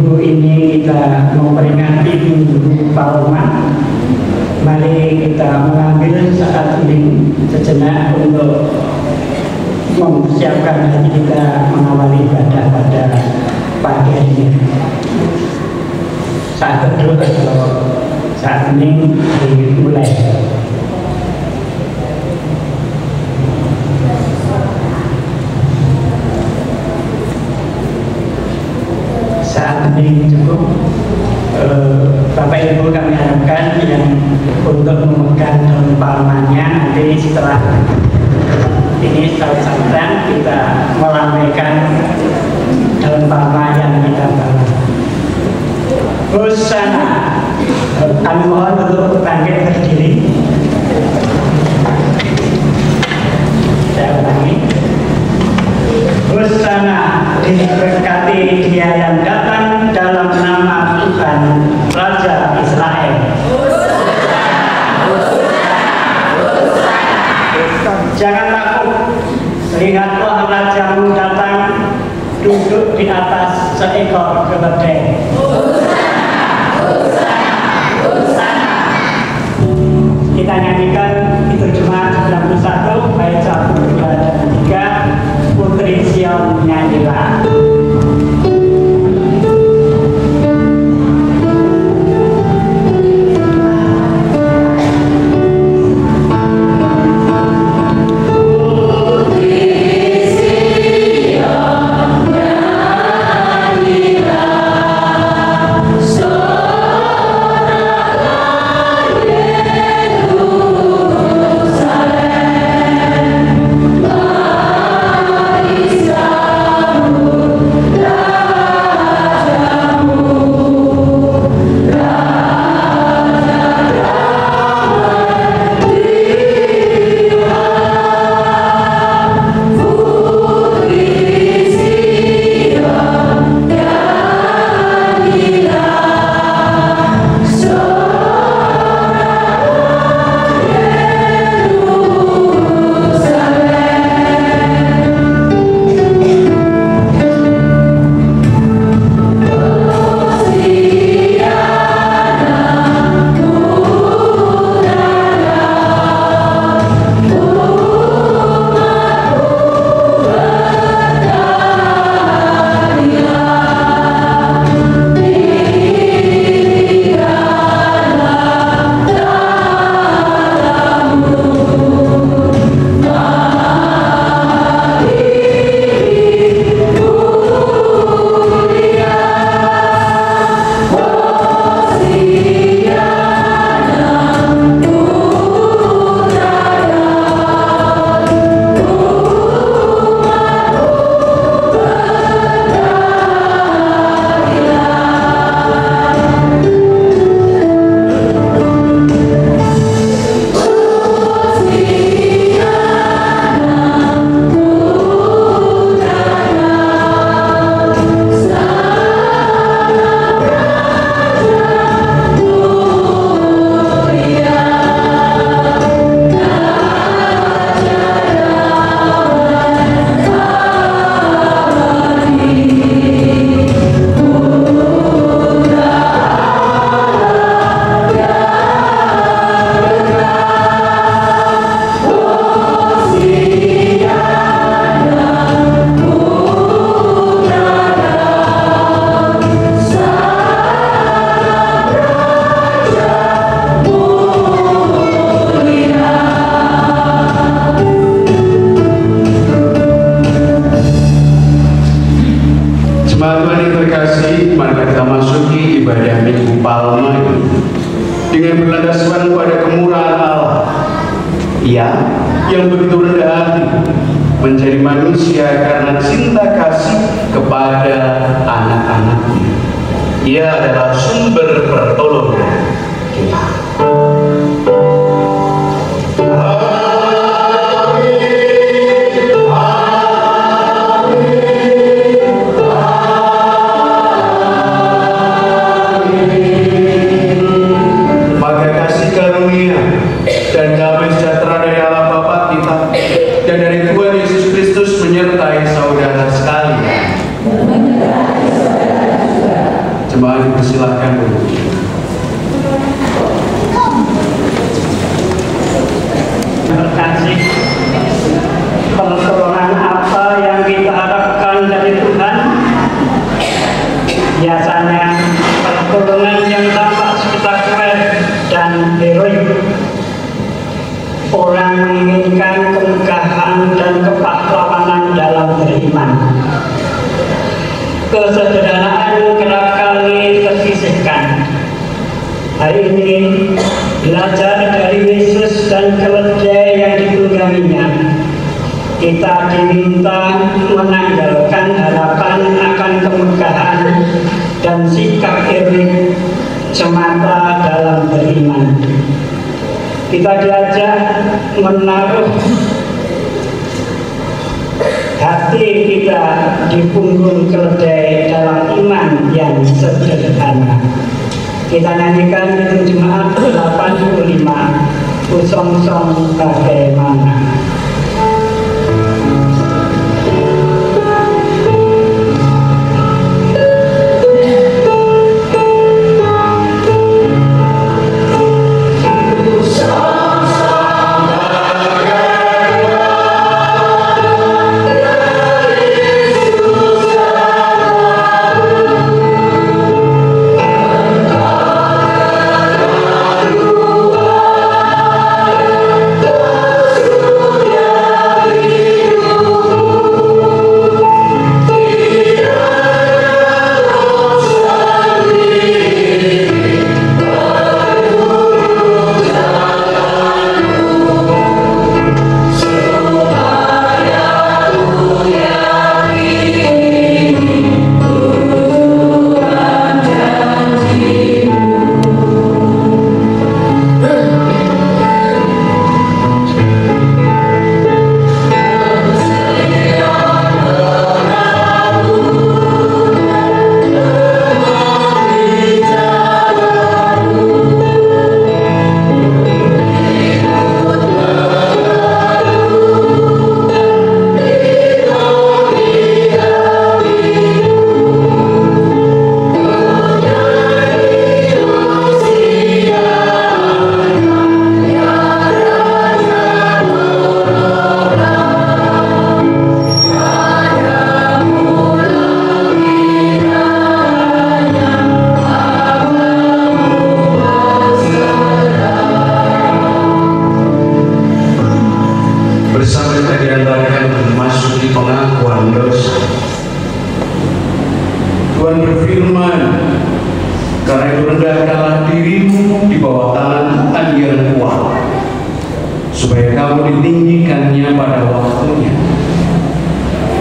minggu ini kita memperingati Minggu Palma. Mari kita mengambil saat ini sejenak untuk mempersiapkan hati kita mengawali ibadah pada pagi hari ini. Saat berdoa atau saat ini dimulai. Saat ini cukup. Bapak Ibu kami harapkan yang untuk memegang daun palmanya nanti setelah ini saat-saatan kita melambaikan daun palma yang kita bawa. Hosana, kami mohon untuk bangkit berdiri. Saya ulangi. Hosana, diberkati Dia yang datang dalam nama Tuhan Raja Israel. Jangan takut, lihatlah rajamu datang duduk di atas seekor keledai. Kita nyanyikan diterjemah 91 bait 1, 2, dan 3. Putri Sion nyanyilah. Yang begitu rendah hati menjadi manusia karena cinta kasih kepada anak-anaknya. Ia adalah sumber pertolongan kita. Jemaat dipersilahkan dulu. Berkasih, pertolongan apa yang kita harapkan dari Tuhan? Biasanya pertolongan yang tampak spektakuler dan heroik. Orang menginginkan kemegahan dan kepahlawanan dalam beriman. Kesederhanaan kerap kali tersisihkan. Hari ini belajar dari Yesus dan keledai yang ditungganginya, kita diminta menanggalkan harapan akan kemegahan dan sikap heroik semata dalam beriman. Kita diajak menaruh hati kita di punggung keledai dalam iman yang sederhana. Kita nyanyikan di Jemaat 85 Kusong-song Bagaimana. Tuhan berfirman, karena itu rendahkanlah dirimu di bawah tangan Tuhan yang kuat, supaya kamu ditinggikannya pada waktunya.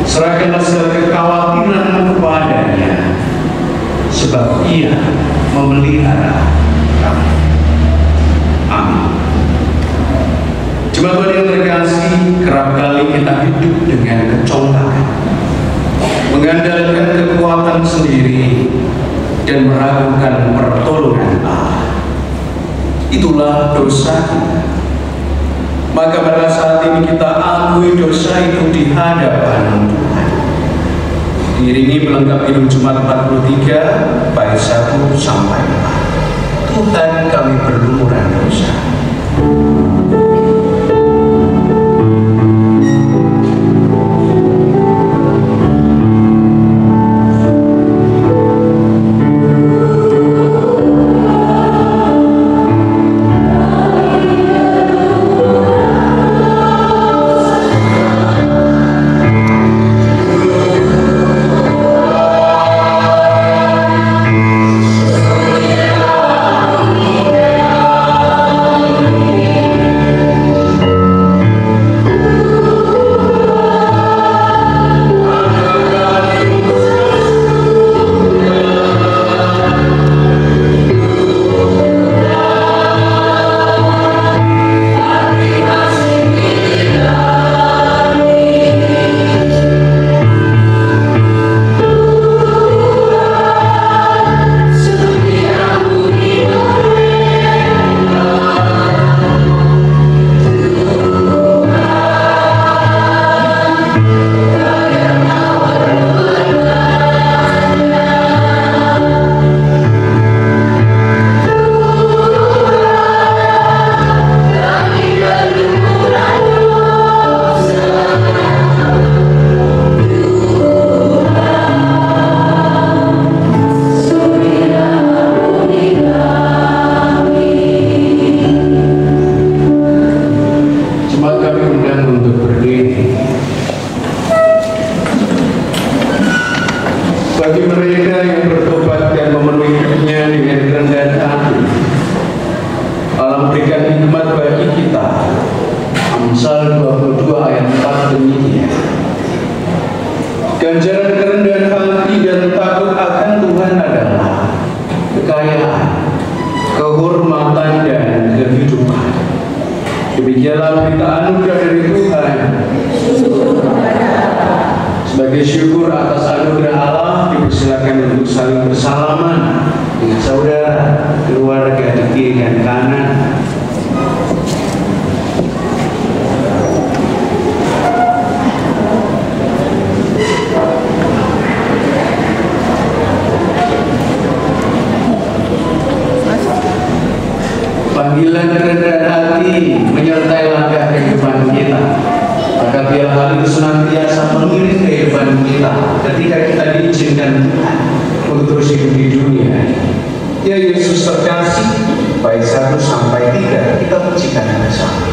Serahkanlah segala kekhawatiranmu kepadanya, sebab Ia memelihara kamu. Amin. Jemaat Tuhan yang terkasih, kerap kali kita hidup dengan kecongkakan, mengandalkan kekuatan sendiri dan meragukan pertolongan Allah. Itulah dosa kita. Maka pada saat ini kita akui dosa itu di hadapan Tuhan. Diiringi pelengkap Hidup Jumat 43 bait 1 sampai 4. Tuhan, kami berlumuran dosa. adalah berita anugerah dari Tuhan. Sebagai syukur atas anugerah Allah, dipersilakan untuk saling bersalaman dengan saudara, keluarga di kiri dan kanan. Panggilan kerendahan hati menyertai langkah kehidupan kita. Maka biar hal itu senantiasa mengiring kehidupan kita ketika kita diizinkan Tuhan untuk terus hidup di dunia ini. Ya Yesus terkasih, bait 1 sampai 3 kita pujikan bersama.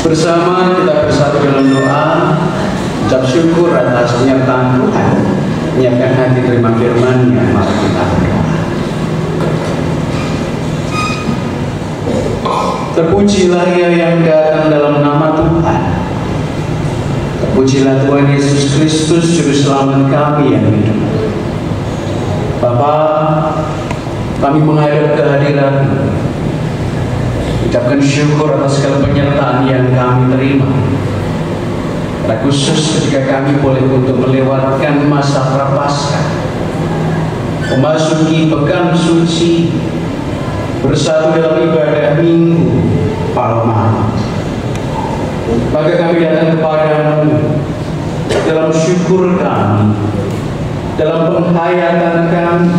Bersama kita bersatu dalam doa, ucap syukur atas penyertaan Tuhan, menyiapkan hati terima firman-Nya. Mari kita berdoa. Terpujilah Ia yang datang dalam nama Tuhan. Terpujilah Tuhan Yesus Kristus, Juru Selamat kami yang hidup. Bapa, kami menghadap kehadiran-Mu. Ucapkan syukur atas segala penyertaan yang kami terima. Khusus ketika kami boleh untuk melewatkan masa Prapaskah, memasuki pekan suci, bersatu dalam ibadah Minggu Palma. Maka kami datang kepadamu dalam syukur kami, dalam penghayatan kami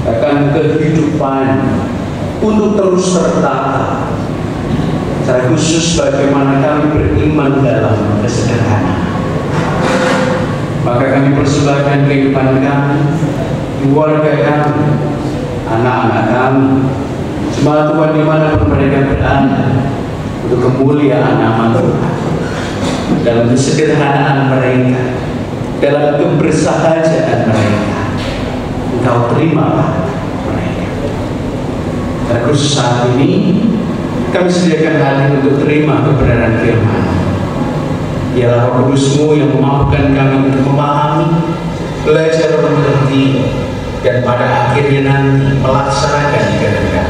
akan kehidupan untuk terus tertata. Secara khusus bagaimana kami beriman dalam kesederhanaan. Maka kami persembahkan kehidupan kami, keluarga kami, anak-anak kami, jemaat Tuhan dimanapun mereka berada, untuk kemuliaan nama Tuhan. Dalam kesederhanaan mereka, dalam kebersahajaan mereka, Engkau terimalah mereka. Terkhusus saat ini kami sediakan hati untuk terima kebenaran firman. Ialah Roh Kudus-Mu yang memampukan kami untuk memahami, belajar mengerti, dan pada akhirnya nanti melaksanakan kehendak.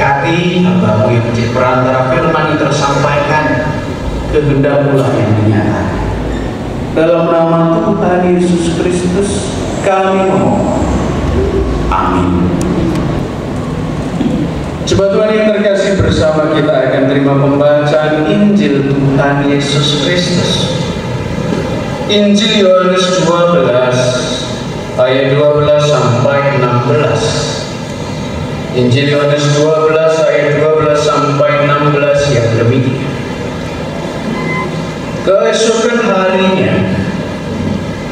Berkati hamba-Mu yang menjadi perantara firman yang tersampaikan, kehendak-Mu lah yang dinyatakan. Dalam nama Tuhan Yesus Kristus kami memohon. Amin. Jemaat Tuhan yang terkasih, bersama kita akan terima pembacaan Injil Tuhan Yesus Kristus. Injil Yohanes 12 ayat 12 sampai 16. Injil Yohanes 12 ayat 12 sampai 16 yang demikian. Keesokan harinya,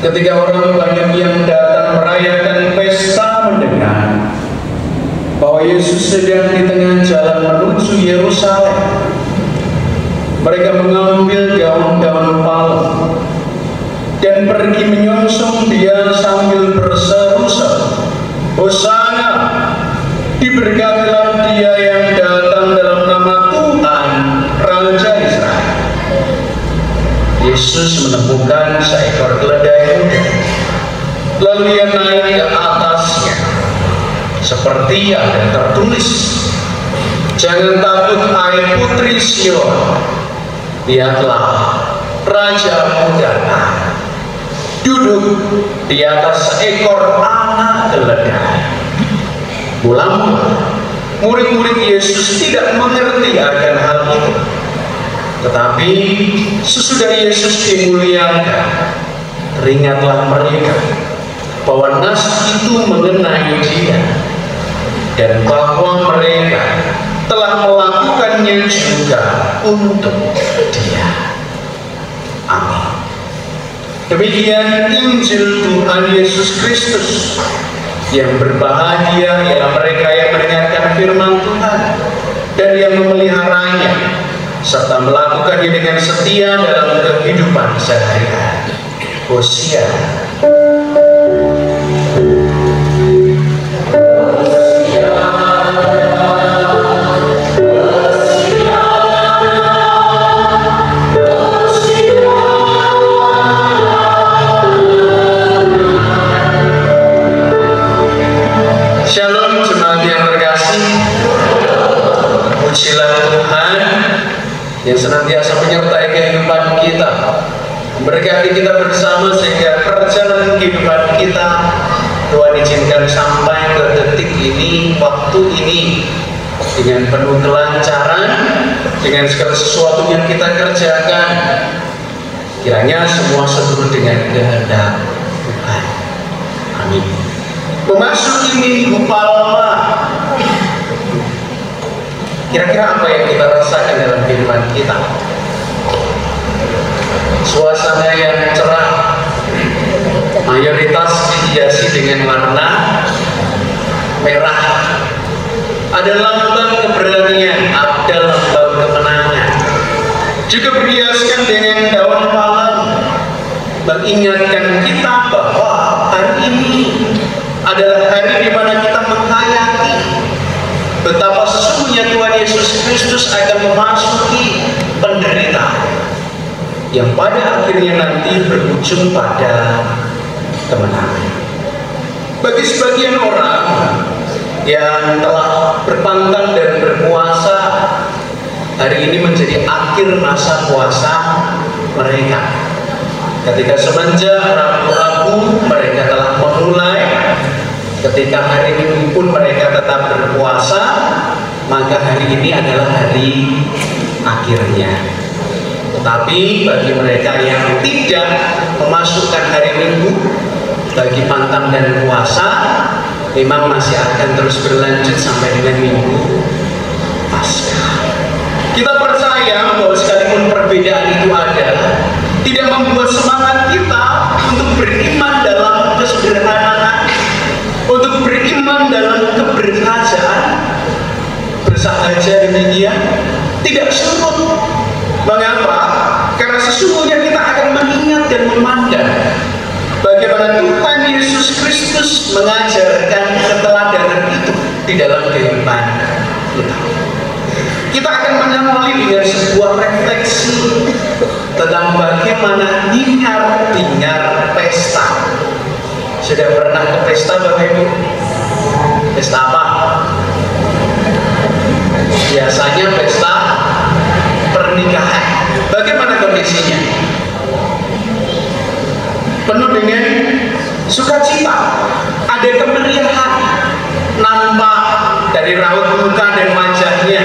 ketika orang banyak yang datang merayakan pesta mendengar bahwa Yesus sedang di tengah jalan menuju Yerusalem, mereka mengambil daun-daun palem dan pergi menyongsong Dia sambil berseru-seru, "Hosana, diberkatilah Dia yang datang dalam nama Tuhan, Raja Israel." Yesus menemukan seekor keledai muda, lalu Ia naik ke atasnya, seperti ada tertulis, "Jangan takut, hai putri Sion, lihatlah Rajamu datang, duduk di atas seekor anak keledai." Mula-mula murid-murid Yesus tidak mengerti akan hal itu, tetapi sesudah Yesus dimuliakan, teringatlah mereka bahwa nas itu mengenai Dia, dan bahwa mereka telah melakukannya juga untuk Dia. Amin. Demikian Injil Tuhan Yesus Kristus. Yang berbahagia ialah mereka yang mendengarkan firman Tuhan dan yang memeliharanya, serta melakukannya dengan setia dalam kehidupan sehari-hari. Hosea. Shalom jemaat yang terkasih. Pujilah Tuhan yang senantiasa menyertai kehidupan kita, memberkati kita bersama sehingga perjalanan kehidupan kita Tuhan izinkan sampai ke detik ini, waktu ini, dengan penuh kelancaran, dengan segala sesuatu yang kita kerjakan. Kiranya semua seturut dengan kehendak Tuhan. Amin. Memasuki Minggu Palma, kira-kira apa yang kita rasakan dalam kehidupan kita? Suasana yang cerah, mayoritas dihiasi dengan warna merah. Ada lambang keberanian, ada lambang kemenangan. Juga berhiaskan dengan daun palem, mengingatkan kita bahwa hari ini adalah hari di mana kita menghayati betapa sesungguhnya Tuhan Yesus Kristus akan memasuki penderitaan yang pada akhirnya nanti berujung pada kemenangan. Bagi sebagian orang yang telah berpantang dan berpuasa, hari ini menjadi akhir masa puasa mereka. Ketika semenjak Rabu-Rabu mereka telah memulai, ketika hari Minggu pun mereka tetap berpuasa, maka hari ini adalah hari akhirnya. Tetapi bagi mereka yang tidak memasukkan hari Minggu, bagi pantang dan puasa, memang masih akan terus berlanjut sampai dengan Minggu Paskah. Kita percaya bahwa sekalipun perbedaan itu ada, tidak membuat semangat kita untuk beriman dalam kesederhanaan, untuk beriman dalam kebersahajan, bersahaja demikian, tidak surut. Mengapa? Karena sesungguhnya kita akan mengingat dan memandang bagaimana Tuhan Yesus Kristus mengajarkan keteladanan itu di dalam kehidupan kita. Kita akan mengawali dengan sebuah refleksi tentang bagaimana hingar-bingar pesta. Sudah pernah ke pesta Bapak Ibu? Pesta apa? biasanya pesta pernikahan. Bagaimana kondisinya? Penuh dengan sukacita, ada kemeriahan nampak dari raut muka dan wajahnya.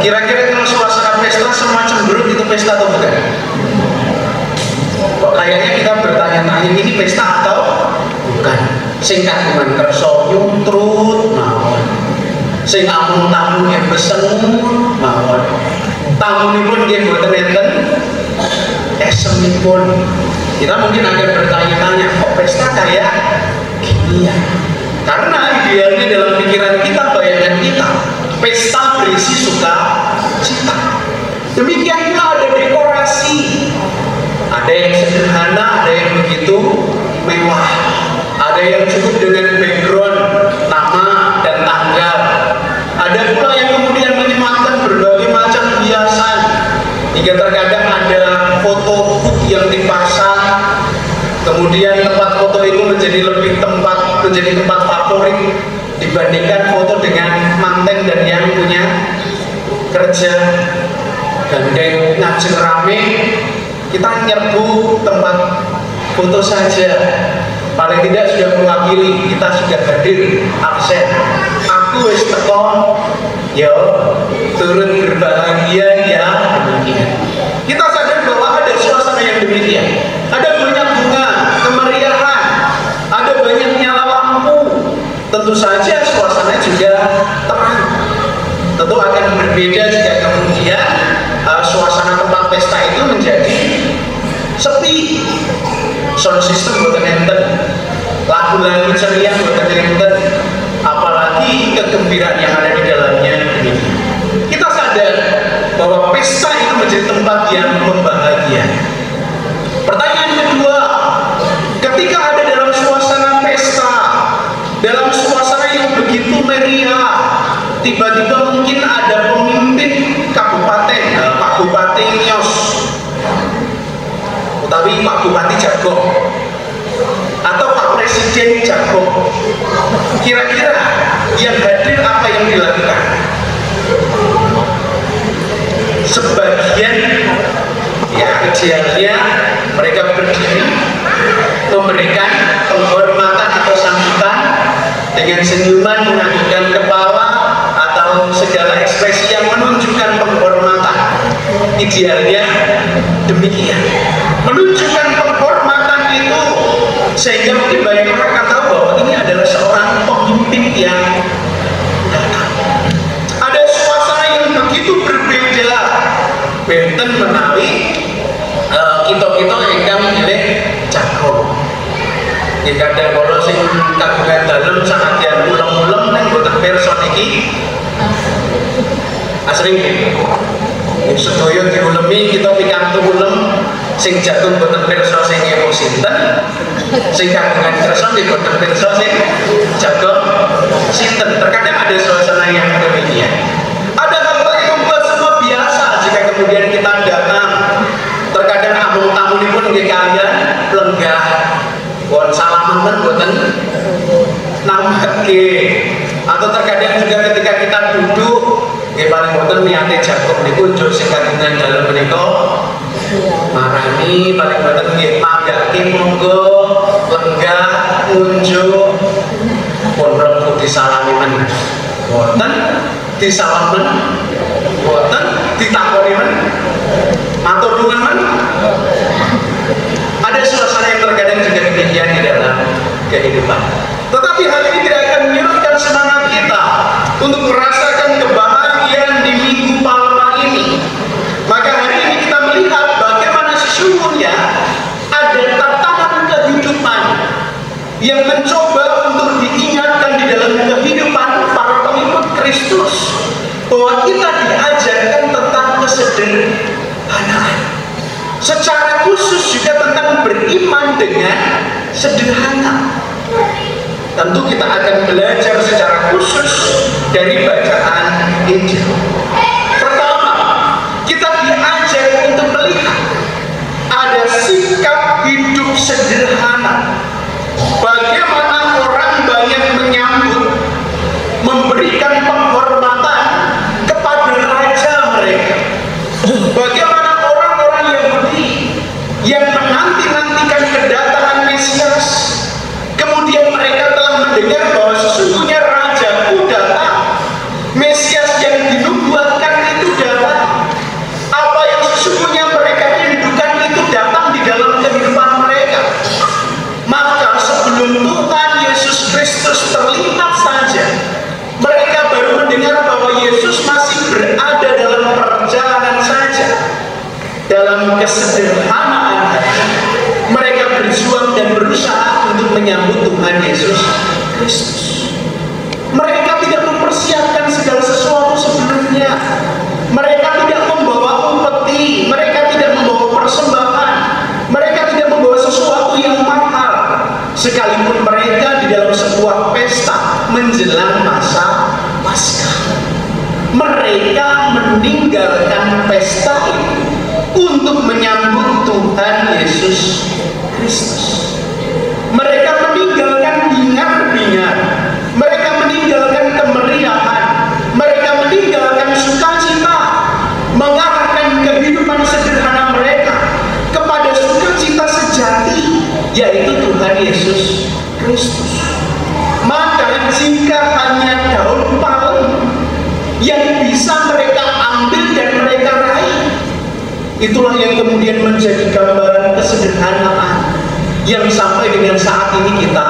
Kira-kira kalau suasana pesta semua cemberut, itu pesta atau bukan? Kok kayaknya kita bertanya-tanya, ini pesta atau bukan? Sing kagungan kersa nyuntrut mawon, sing amun tamu yang besengut mawon, tamunipun nggih boten enten esemipun. Kita mungkin akan bertanya-tanya, kok pesta kayak gini ya? Karena idealnya dalam pikiran kita, bayangan kita, pesta berisi sukacita. Demikian pula ada dekorasi, ada yang sederhana, ada yang begitu mewah, ada yang cukup dengan background nama dan tanggal, ada pula yang kemudian menyematkan berbagai macam hiasan, hingga terkadang ada foto yang dipasang. Kemudian tempat foto itu menjadi tempat favorit dibandingkan foto dengan manten dan yang punya kerja. Gandeng ngajeng rame, kita nyerbu tempat foto saja, paling tidak sudah mewakili, kita sudah hadir absen. Aku wis teko, yo turun berbahagia ya. Demikian. Kita sadar bahwa ada suasana yang demikian, ada banyak bunga, kemeriahan, ada banyak nyala lampu. Tentu saja suasana juga terang. Tentu akan berbeda jika kemudian suasana tempat pesta itu menjadi sepi. Sound system bukan enten, lagu-lagu ceria bukan enten, apalagi kegembiraan yang ada di dalamnya. Kita sadar bahwa pesta itu menjadi tempat yang membahagiakan. Pertanyaan kedua, ketika ada dalam suasana pesta, dalam suasana yang begitu meriah, tiba-tiba mungkin ada pemimpin kabupaten, Pak Bupati Nios, utawi Pak Bupati Jagong, atau Pak Presiden Jagong. Kira-kira yang hadir apa yang dilakukan? Sebagian ya idealnya mereka berdiri memberikan penghormatan atau sambutan dengan senyuman, menganggukkan kepala atau segala ekspresi yang menunjukkan penghormatan. Idealnya demikian, menunjukkan penghormatan itu sehingga mungkin banyak orang akan tahu bahwa ini adalah seorang pemimpin yang datang. Ada suasana yang begitu berbeda, benten menawi kita ingkang milih Jagong. Nggih kadang kala sing kagungan dalem sanadyan ulem-ulem ning boten pirsa niki asring nggih. Sedaya diulemi kita pikantuk ulem, sing Jagong boten pirsa sing ewo sinten, sing kagungan kersa nggih boten pirsa sing Jagong sinten. Terkadang ada suasana yang demikian. Ada hal-hal yang membuat semua biasa jika kemudian kita datang. Terkadang amung tamunipun nggih kalian lenggah, won salaman boten nambahke. Atau terkadang juga ketika kita duduk nggih paling boten niate Jagong niku njuk sing kagungan dalem menika marani, paling boten nggih manggake monggo lenggah ngunjuk pun mlebu disalami men. Boten disalamen, boten ditakoni men, matur nuwun men. Ada suasana yang terkadang juga demikian di dalam kehidupan. Tetapi hal ini tidak akan menyurutkan semangat kita untuk merasakan kebahagiaan di Minggu Palma ini. Maka hari ini kita melihat bagaimana sesungguhnya ada tatanan kehidupan yang mencoba untuk diingatkan di dalam kehidupan para pengikut Kristus, bahwa kita diajarkan tentang kesederhanaan, secara khusus juga tentang beriman dengan sederhana. Tentu kita akan belajar secara khusus dari bacaan Injil. Pertama, kita diajar untuk melihat ada sikap hidup sederhana. Bagaimana orang banyak menyambut, memberikan penghormatan kepada yang menanti-nantikan kedatangan Mesias. Kemudian mereka telah mendengar bahwa sesungguhnya Rajaku datang, Mesias yang dinubuatkan itu datang. Apa yang sesungguhnya mereka rindukan itu datang di dalam kehidupan mereka. Maka sebelum Tuhan Yesus Kristus terlihat saja, mereka baru mendengar bahwa Yesus masih berada dalam perjalanan saja. Dalam kesederhanaan hati, mereka berjuang dan berusaha untuk menyambut Tuhan Yesus Kristus. Mereka tidak mempersiapkan segala sesuatu sebelumnya. Mereka tidak membawa upeti, mereka tidak membawa persembahan, mereka tidak membawa sesuatu yang mahal. Sekalipun mereka di dalam sebuah pesta menjelang masa Paskah, mereka meninggalkan pesta itu untuk menyambut Tuhan Yesus Kristus. Mereka meninggalkan bingar-bingar, mereka meninggalkan kemeriahan, mereka meninggalkan sukacita, mengarahkan kehidupan sederhana mereka kepada sukacita sejati, yaitu Tuhan Yesus Kristus. Maka jika hanya daun palem yang bisa mereka ambil dan mereka raih, itulah yang kemudian menjadi gambaran kesederhanaan yang sampai dengan saat ini kita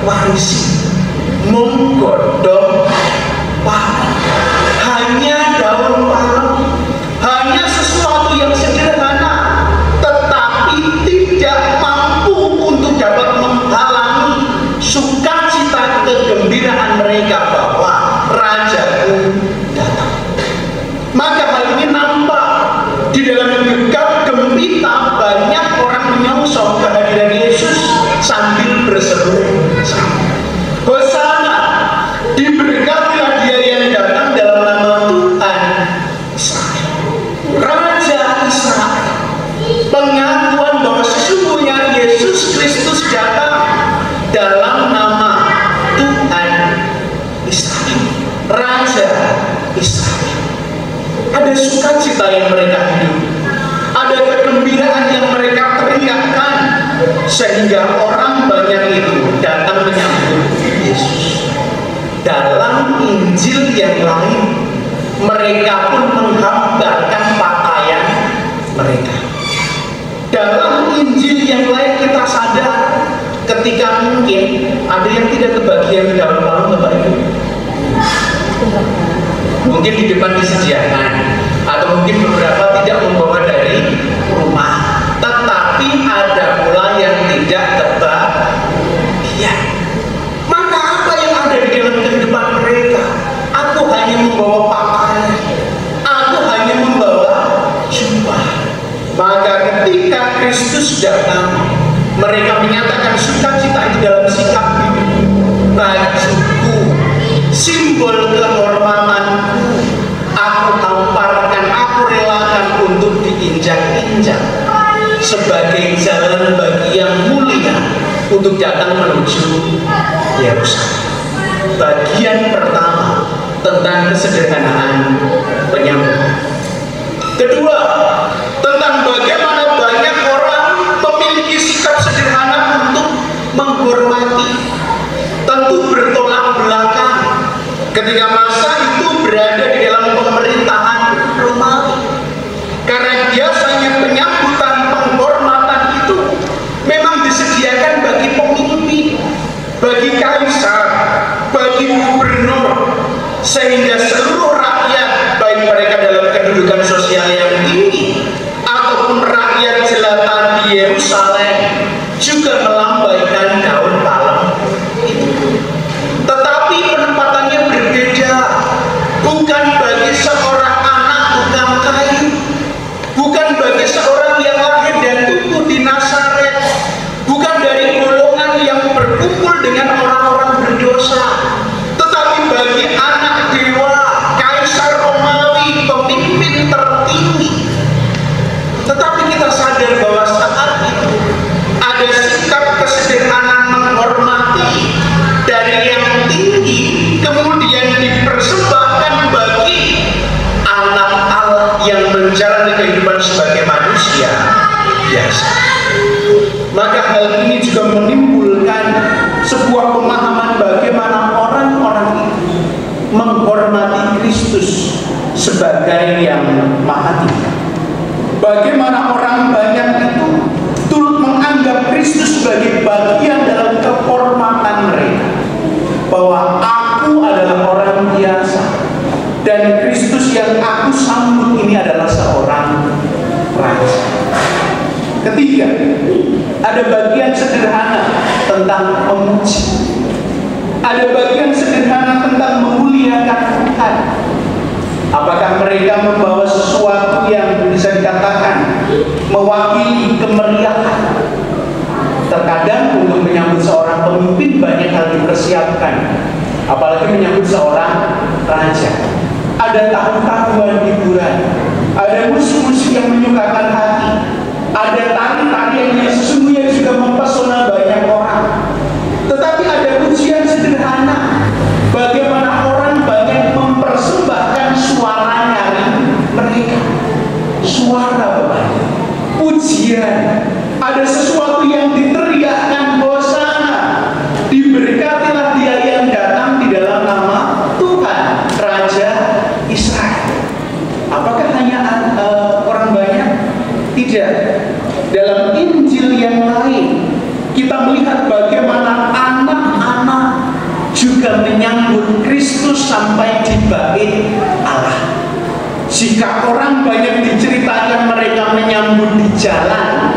warisi. Menggodok palem, hanya daun palem, hanya sesuatu yang sederhana, tetapi tidak mampu untuk dapat menghalangi sukacita kegembiraan mereka bahwa Rajaku datang. Maka hal ini nampak di dalam gegap gempita banyak orang menyongsong kehadiran Yesus sambil berseru, Hosana, diberkatilah Dia yang datang dalam nama Tuhan Israel, Raja Israel. Pengakuan bahwa sesungguhnya Yesus Kristus datang dalam nama Tuhan Israel, Raja Israel. Ada sukacita yang mereka hidup, ada kegembiraan yang mereka teriakkan, sehingga orang banyak itu datang menyambut Yesus. Dalam Injil yang lain, mereka pun menghambarkan pakaian mereka. Dalam Injil yang lain kita sadar ketika mungkin ada yang tidak kebagian dalam malam Bapak Ibu. Mungkin di depan disediakan, atau mungkin beberapa tidak membawa dari rumah, tetapi ada pula yang tidak kebagian. Maka apa yang ada di dalam kehidupan mereka? Aku hanya membawa pakaian, aku hanya membawa jubah. Maka ketika Kristus datang, mereka menyatakan sukacita itu dalam sikap hidup. Bajuku, simbol kehormatanku, aku hamparkan, aku relakan untuk diinjak-injak sebagai jalan bagi yang mulia untuk datang menuju Yerusalem. Bagian pertama tentang kesederhanaan penyambutan. Kedua, tentang bagaimana banyak orang memiliki sikap sederhana untuk menghormati. Tentu bertolak belakang ketika masa itu berada di dalam pemerintahan Romawi. Karena biasanya penyambutan penghormatan itu memang disediakan bagi pemimpin, bagi kaisar, bagi gubernur, sehingga seluruh rakyat, baik mereka dalam kedudukan sosial yang tinggi ataupun rakyat jelata di Yerusalem, juga melambaikan daun palem itu. Tetapi penempatannya berbeda, bukan bagi seorang anak tukang kayu, bukan bagi seorang yang lahir dan tumbuh di Nazaret, bukan dari golongan yang berkumpul dengan orang-orang berdosa, tetapi bagi anak dewa, kaisar Romawi, pemimpin tertinggi. Tetapi kita sadar bahwa saat itu ada sikap kesederhanaan menghormati dari yang tinggi, kemudian dipersembahkan bagi anak Allah yang menjalani kehidupan sebagai manusia biasa. Maka hal ini juga menimbulkan sebuah pemahaman bagaimana orang-orang menghormati Kristus sebagai yang Maha Tinggi. Bagaimana orang banyak itu turut menganggap Kristus sebagai bagian dalam kehormatan mereka, bahwa aku adalah orang biasa dan Kristus yang aku sambut ini adalah seorang raja. Ketiga, ada bagian sederhana tentang memuji. Ada bagian sederhana tentang memuliakan Tuhan. Apakah mereka membawa sesuatu yang bisa dikatakan mewakili kemeriahan? Terkadang untuk menyambut seorang pemimpin banyak hal dipersiapkan, apalagi menyambut seorang raja. Ada tahu-tahuan hiburan, ada musik-musik yang menyukakan hati, ada tari-tarian yang sesungguhnya juga mempesona banyak orang. Tetapi ada pujian sederhana, bagaimana orang banyak mempersembahkan suara nyaring mereka, suara beban, pujian. Ada sesuatu yang diteriakkan, hosana, diberkatilah dia yang datang di dalam nama Tuhan Raja Israel. Apakah hanya orang banyak? Tidak. Dalam Injil yang lain kita melihat bagaimana anak-anak juga menyambut Kristus sampai di bait Allah. Jika orang banyak diceritakan mereka menyambut di jalan,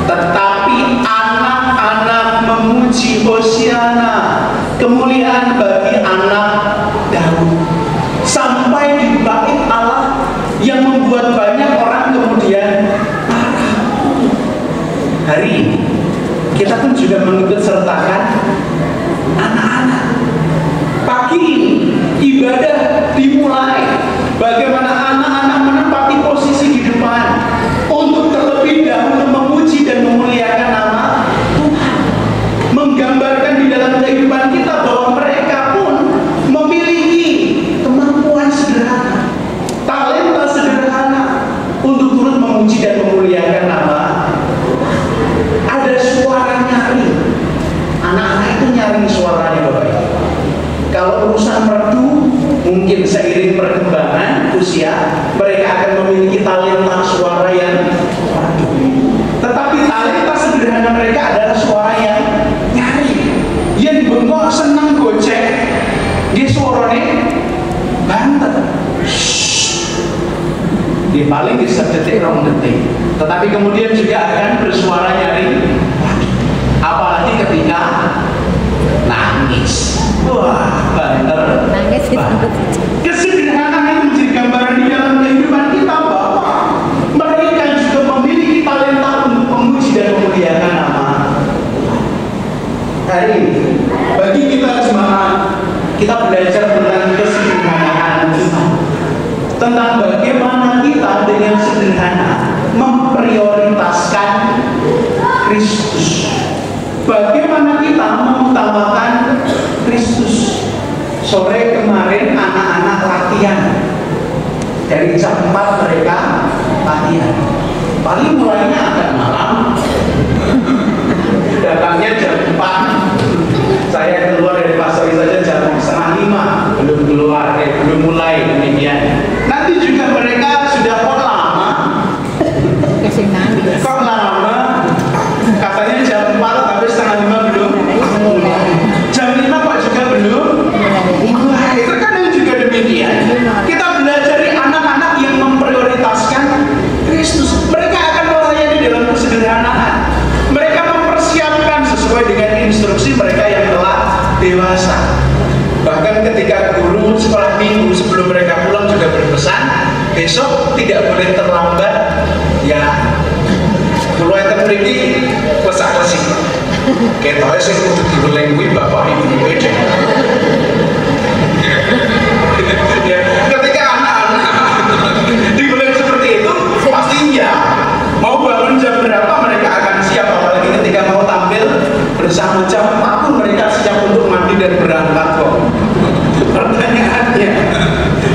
tetapi anak-anak memuji Hosiana, kemuliaan bagi anak Daud, sampai di bait Allah, yang membuat banyak orang kemudian marah. Hari ini kita pun juga mengikut sertakan anak-anak. Pagi ini ibadah dimulai, bagaimana anak-anak menempati posisi di depan untuk terlebih dahulu memuji dan memuliakan nama Tuhan, menggambarkan di dalam kehidupan kita bahwa mereka pun memiliki kemampuan sederhana, talenta sederhana untuk turut memuji dan memuliakan nama. Ada suara nyaring, anak-anak itu nyaring suaranya Bapak. Kalau urusan merdu, mungkin seiring perkembangan usia, mereka akan memiliki talenta suara yang merdu. Tetapi talenta sederhana mereka adalah suara yang nyaring. Yang bengok senang gocek, dia suaranya bantet. Dia paling di sedetik rong detik. Tetapi kemudian juga akan bersuara nyaring. Apalagi ketika nangis. Wah, banter. Nangis itu. Kesederhanaan itu menjadi gambaran di dalam kehidupan kita bahwa mereka juga memiliki talenta untuk memuji dan memuliakan nama. Hari ini, bagi kita jemaat, kita belajar tentang kesederhanaan kita, tentang bagaimana kita dengan sederhana memprioritaskan Kristus. Bagaimana kita mengutamakan Kristus. Sore kemarin anak-anak latihan. Dari jam 4 mereka latihan. Paling mulainya agak malam. Datangnya jam 4. Saya keluar dari pasar saja jam 4:30. Belum keluar, belum mulai demikian. Nanti juga mereka sudah kok lama. Kok lama? Katanya jam 4 tapi 4:30 belum. Jam 5 kok juga belum. Terkadang juga demikian. Kita belajar dari anak-anak yang memprioritaskan Kristus. Mereka akan melayani dalam kesederhanaan. Mereka mempersiapkan sesuai dengan instruksi mereka yang telah dewasa. Bahkan ketika guru sekolah minggu sebelum mereka pulang juga berpesan, besok tidak boleh terlambat. Ya, mulai terpergi pesak-pesik. Ketoknya sih untuk dibelengui bapak ibu beda. Ya, ketika anak-anak dibeleng seperti itu, pasti ya mau bangun jam berapa mereka akan siap. Apalagi ketika mau tampil bersama jam 4 pun mereka siap untuk mandi dan berangkat kok. Pertanyaannya,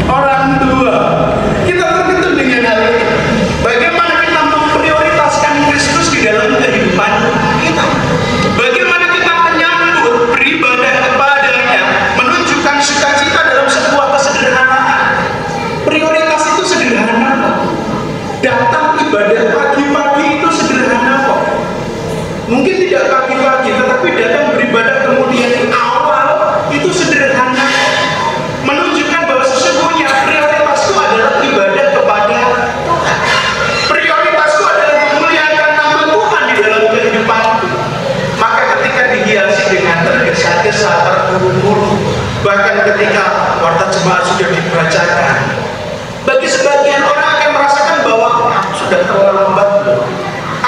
orang tua, kita terkejut dengan hal ini. Bagaimana kita memprioritaskan Kristus di dalam kehidupan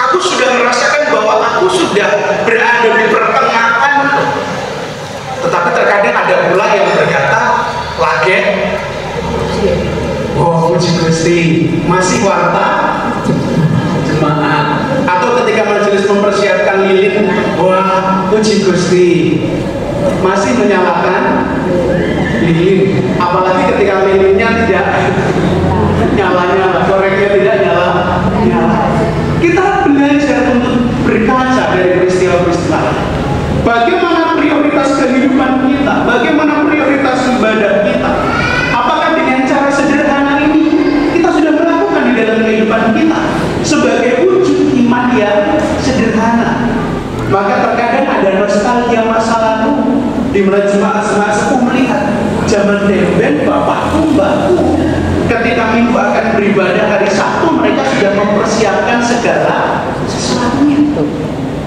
Aku sudah merasakan bahwa aku sudah berada di pertengahan. Tetapi terkadang ada pula yang berkata, lagi, oh puji Gusti, masih warta jemaat. Atau ketika majelis mempersiapkan lilin, wah puji Gusti, masih menyalakan lilin. Apalagi ketika lilinnya tidak nyala-nyala, koreknya tidak nyala-nyala. Kita belajar untuk berkaca dari peristiwa-peristiwa. Bagaimana prioritas kehidupan kita? Bagaimana prioritas ibadah kita? Apakah dengan cara sederhana ini kita sudah melakukan di dalam kehidupan kita sebagai wujud iman yang sederhana? Maka terkadang ada nostalgia masa lalu di mana jemaat-jemaat sepuh melihat zaman dahulu bapakku, mbakku ketika minggu akan beribadah hari Sabtu mereka sudah mempersiapkan segala sesuatunya.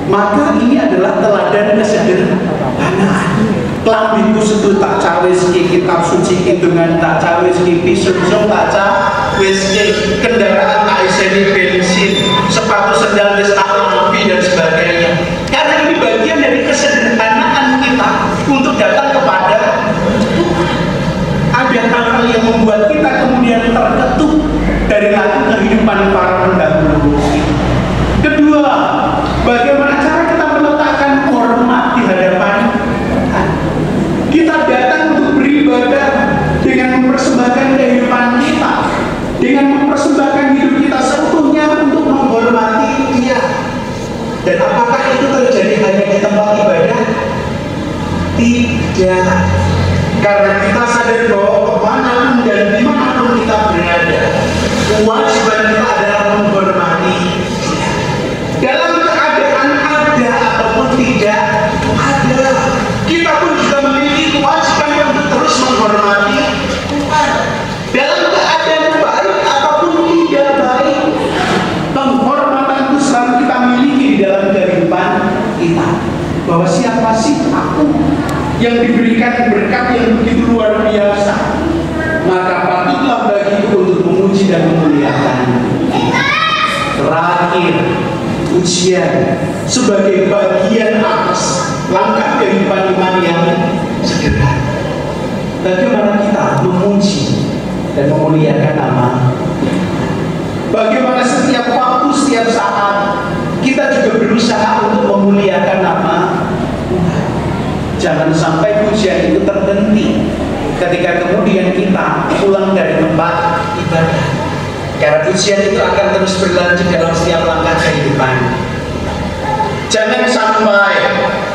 Maka ini adalah teladan kesederhanaan. Klambiku sedu tak cawis ki, kitab suci dengan tak cawis ki, pisum tak cawis ki, kendaraan tak iseni bensin, sepatu sendal wis tak lampi dan sebagainya. Karena ini bagian dari kesederhanaan kita untuk datang kepada ada hal-hal yang membuat kita kemudian terketuk dari lagu kehidupan para pendahulu. Kedua, bagaimana cara kita meletakkan hormat di hadapan Tuhan. Kita datang untuk beribadah dengan mempersembahkan kehidupan kita, dengan mempersembahkan hidup kita seutuhnya untuk menghormati Dia. Dan apakah itu terjadi hanya di tempat ibadah? Tidak. Karena kita sadar bahwa kemanapun dan dimanapun kita berada, kewajiban kita adalah menghormati Dia. Dalam keadaan ada ataupun tidak ada, kita pun juga memiliki kewajiban untuk terus menghormati Tuhan. Dalam keadaan baik ataupun tidak baik, penghormatan itu selalu kita miliki di dalam kehidupan kita. Bahwa siapa sih aku yang diberikan berkat yang begitu luar biasa, maka patutlah bagiku untuk memuji dan memuliakan. Terakhir, ujian sebagai bagian atas langkah kehidupan iman yang sederhana. Bagaimana kita memuji dan memuliakan nama? Bagaimana setiap waktu, setiap saat kita juga berusaha untuk memuliakan nama Tuhan. Jangan sampai pujian itu terhenti ketika kemudian kita pulang dari tempat ibadah. Karena pujian itu akan terus berlanjut dalam setiap langkah kehidupan. Jangan sampai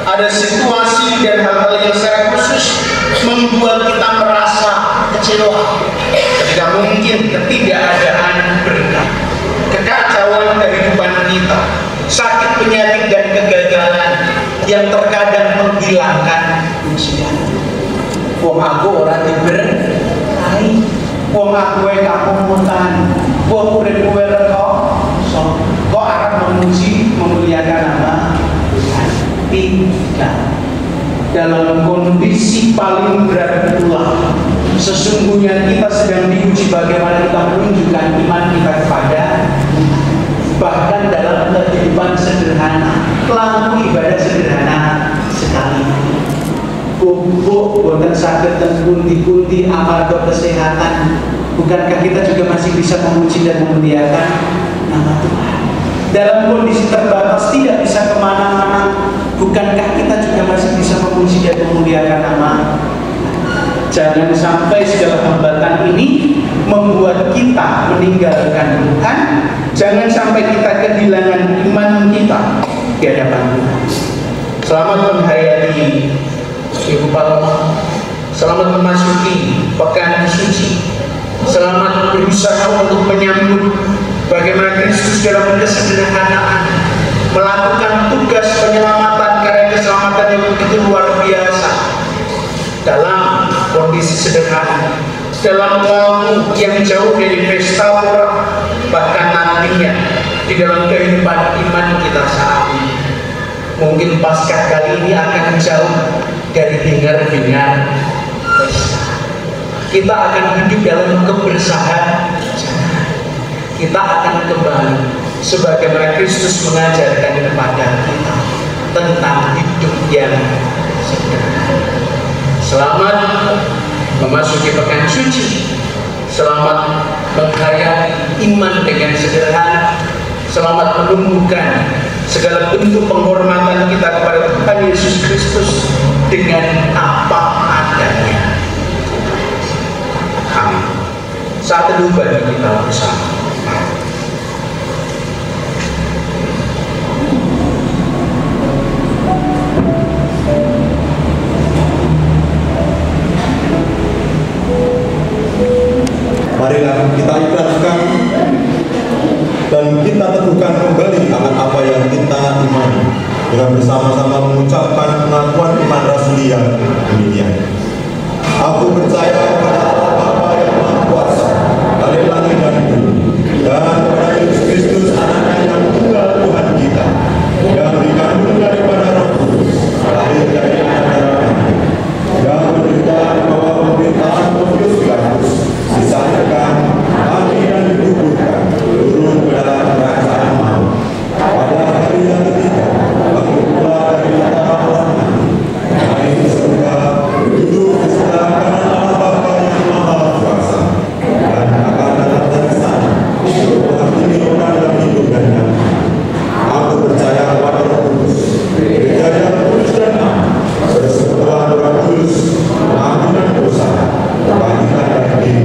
ada situasi dan hal-hal yang secara khusus membuat kita merasa kecewa ketika mungkin ketidakadaan berkat, kekacauan kehidupan kita, sakit, penyakit, dan kegagalan yang terkadang menghilangkan pujian. Wong aku ora diberkahi, wong aku kapungutan, wong urip kowe rekoso, kok arep memuji memuliakan nama Tuhan. Tidak. Dalam kondisi paling berat itulah sesungguhnya kita sedang diuji bagaimana kita menunjukkan iman kita kepada Tuhan. Bahkan dalam kehidupan sederhana, laku ibadah sederhana sekali. Bubuk boten saged ten pundi-pundi amarga kesehatan. Bukankah kita juga masih bisa memuji dan memuliakan nama Tuhan? Dalam kondisi terbatas tidak bisa kemana-mana, bukankah kita juga masih bisa memuji dan memuliakan nama? Jangan sampai segala hambatan ini membuat kita meninggalkan Tuhan. Jangan sampai kita kehilangan iman kita di hadapan Tuhan. Selamat menghayati Ibu Palma. Selamat memasuki pekan suci. Selamat berusaha untuk menyambut bagaimana Kristus dalam kesederhanaan melakukan tugas penyelamatan karena keselamatan yang begitu luar biasa dalam kondisi sederhana, dalam waktu yang jauh dari pesta orang, bahkan nantinya di dalam kehidupan iman kita saat ini. Mungkin Paskah kali ini akan jauh dari hingar-bingar pesta. Kita akan hidup dalam kebersamaan. Kita akan kembali sebagaimana Kristus mengajarkan kepada kita tentang hidup yang sederhana. Selamat memasuki pekan suci. Selamat menghayati iman dengan sederhana. Selamat menumbuhkan segala bentuk penghormatan kita kepada Tuhan Yesus Kristus dengan apa adanya. Amin. Saat teduh bagi kita bersama. Marilah kita ikhlaskan dan kita teguhkan kembali akan apa yang kita imani dengan bersama-sama mengucapkan pengakuan iman rasuli yang demikian. Aku percaya kepada Allah Bapa yang Maha Kuasa, dari langit dan bumi, dan kepada Yesus Kristus Anaknya yang tunggal Tuhan kita, yang dikandung daripada Roh Kudus, lahir dari anak darah, yang menderita di bawah pemerintahan Pontius Pilatus, disalibkan, mati dan dikuburkan, turun ke dalam kerajaan maut. Pada hari yang ketiga, bangkit pula dari antara orang mati, naik ke surga, duduk di sebelah kanan Allah Bapa yang Maha Kuasa, dan akan datang dari sana untuk menghakimi orang yang hidup dan yang mati. Aku percaya kepada Roh Kudus, gereja yang kudus dan aman, persekutuan Roh Kudus, pengampunan dosa, kebangkitan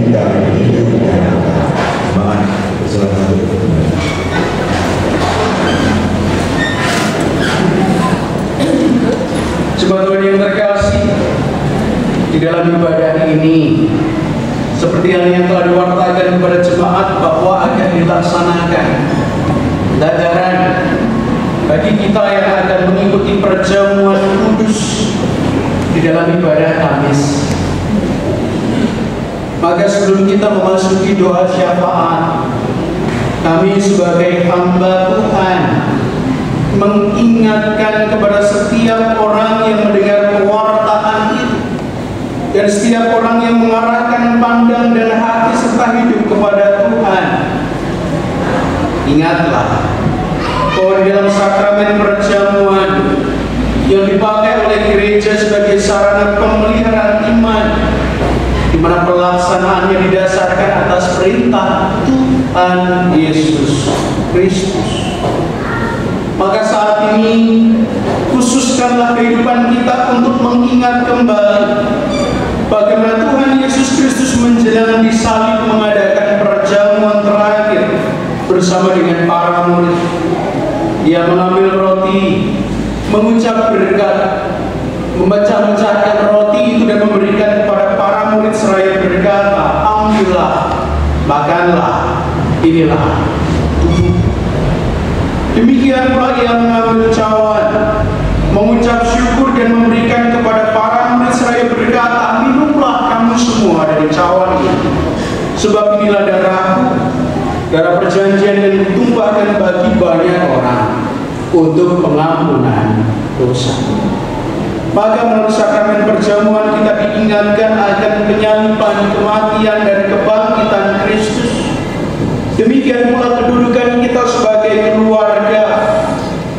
dari hidup dan akan. Amin. Silakan duduk. Jemaat Tuhan yang terkasih, di dalam ibadah ini seperti yang telah diwartakan kepada jemaat bahwa akan dilaksanakan pelajaran bagi kita yang akan mengikuti perjamuan kudus di dalam ibadah Kamis. Maka sebelum kita memasuki doa syafaat, kami sebagai hamba Tuhan mengingatkan kepada setiap orang yang mendengar pewartaan itu dan setiap orang yang mengarahkan pandang dan hati serta hidup kepada Tuhan. Ingatlah bahwa di dalam sakramen perjamuan yang dipakai oleh gereja sebagai sarana pemeliharaan iman, di mana pelaksanaannya didasarkan atas perintah Tuhan Yesus Kristus. Maka saat ini khususkanlah kehidupan kita untuk mengingat kembali bagaimana Tuhan Yesus Kristus menjelang disalib mengadakan perjamuan terakhir bersama dengan para murid. Ia mengambil roti, mengucap berkat, memecah-mecahkan roti itu dan memberikan kepada para murid seraya berkata, "Ambillah, makanlah, inilah tubuh." Demikian pula ia mengambil cawan, mengucap syukur dan memberikan kepada para murid seraya berkata, "Minumlah kamu semua dari cawan ini, sebab inilah darahku, darah perjanjian yang ditumpahkan bagi banyak orang untuk pengampunan dosa." Maka melalui sakramen perjamuan kita diingatkan akan penyaliban, kematian dan kebangkitan Kristus. Demikian pula kedudukan kita sebagai keluarga,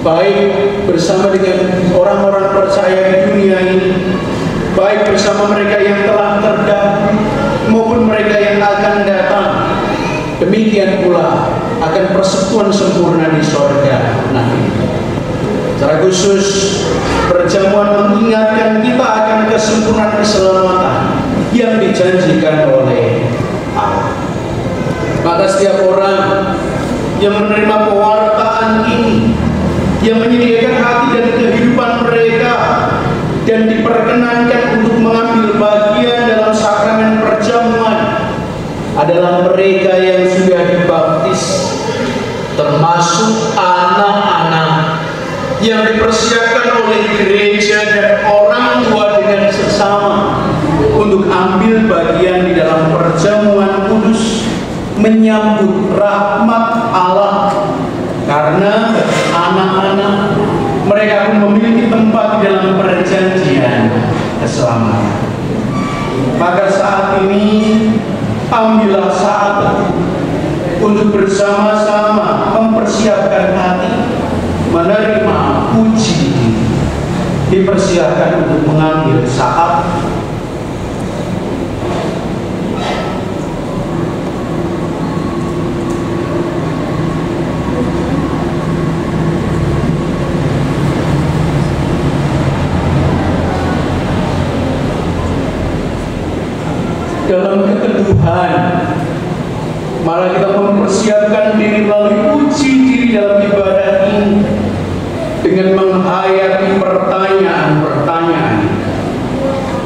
baik bersama dengan orang-orang percaya di dunia ini, baik bersama mereka yang telah terdahulu maupun mereka yang akan datang. Demikian pula akan persekutuan sempurna di sorga nanti. Secara khusus, perjamuan mengingatkan kita akan kesempurnaan keselamatan yang dijanjikan oleh Allah. Maka setiap orang yang menerima pewartaan ini, yang menyediakan hati dan kehidupan mereka dan diperkenankan untuk mengambil bagian dalam sakramen perjamuan adalah mereka yang sudah dibaptis, termasuk anak-anak yang dipersiapkan oleh gereja dan orang tua dengan sesama untuk ambil bagian di dalam perjamuan kudus, menyambut rahmat Allah, karena anak-anak mereka pun memiliki tempat di dalam perjanjian keselamatan. Maka saat ini ambillah saat untuk bersama-sama mempersiapkan hati menerima puji. Dipersiapkan untuk mengambil saat. Dalam keteduhan, malah kita mempersiapkan diri melalui uji diri dalam ibadah ini dengan menghayati pertanyaan-pertanyaan.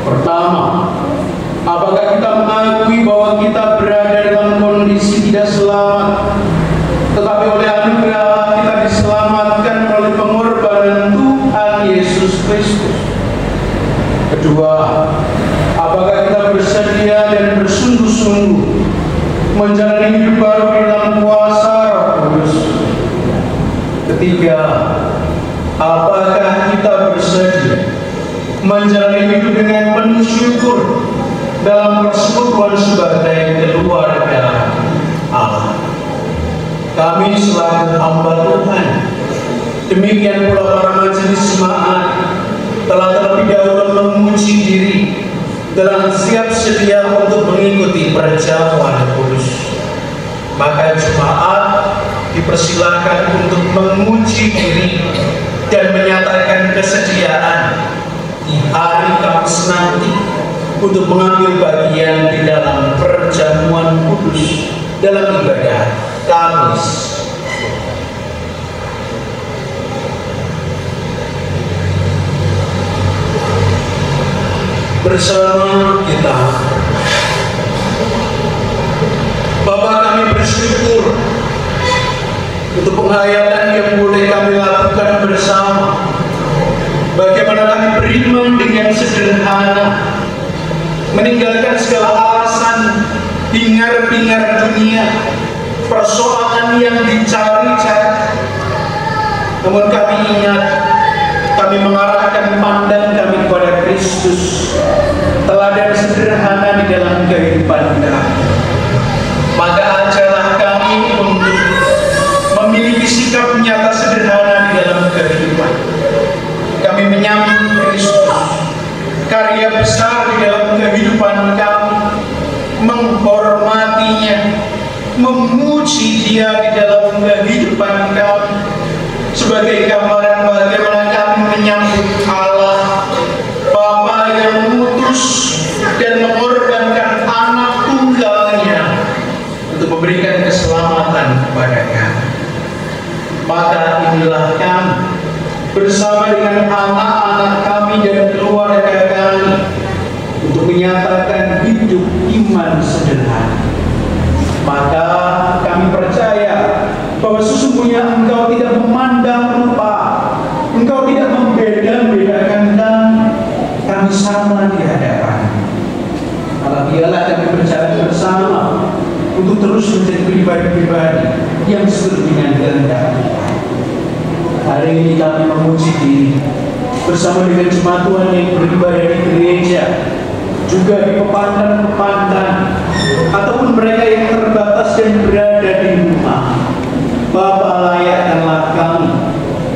Pertama, apakah kita mengakui bahwa kita berada dalam kondisi tidak selamat, tetapi oleh anugerah kita diselamatkan melalui pengorbanan Tuhan Yesus Kristus? Kedua, apakah kita bersedia dan bersungguh-sungguh menjalani hidup baru di dalam kuasa Roh Kudus? Ketiga, apakah kita bersedia menjalani hidup dengan penuh syukur dalam persekutuan sebagai keluarga Allah? Kami selaku hamba Tuhan, demikian pula para majelis jemaat, telah terlebih dahulu menguji diri dalam siap sedia untuk mengikuti perjamuan kudus. Maka jemaat dipersilakan untuk menguji diri dan menyatakan kesediaan di hari Kamis nanti untuk mengambil bagian di dalam perjamuan kudus dalam ibadah Kamis. Bersama kita, Bapa, kami bersyukur untuk penghayatan yang boleh kami lakukan bersama. Bagaimana kami beriman dengan sederhana, meninggalkan segala alasan hingar-bingar dunia, persoalan yang dicari-cari. Namun kami ingat, kami mengarahkan pandang kami kepada Kristus, teladan sederhana di dalam kehidupan kami. Maka ajarlah kami untuk memiliki sikap nyata sederhana di dalam kehidupan. Kami menyambut Kristus, karya besar di dalam kehidupan kami, menghormatinya, memuji Dia di dalam kehidupan kami, sebagai gambaran bagaimana kami menyambut Allah, Bapa yang mengutus dan mengorbankan anak tunggalnya untuk memberikan keselamatan kepada kami. Maka inilah kami bersama dengan anak-anak kami dan keluarga kami untuk menyatakan hidup iman sederhana. Maka kami percaya bahwa sesungguhnya Engkau tidak memandang rupa, Engkau tidak membeda-bedakan kami sama di hadapan. Allah dialah kami berjalan bersama untuk terus menjadi pribadi-pribadi yang sesuai dengan kehendak Tuhan. Hari ini kami memuji diri bersama dengan jemaat Tuhan yang beribadah di gereja, juga di pepandan-pepandan, ataupun mereka yang terbatas dan berada di rumah. Bapa, layakkanlah kami,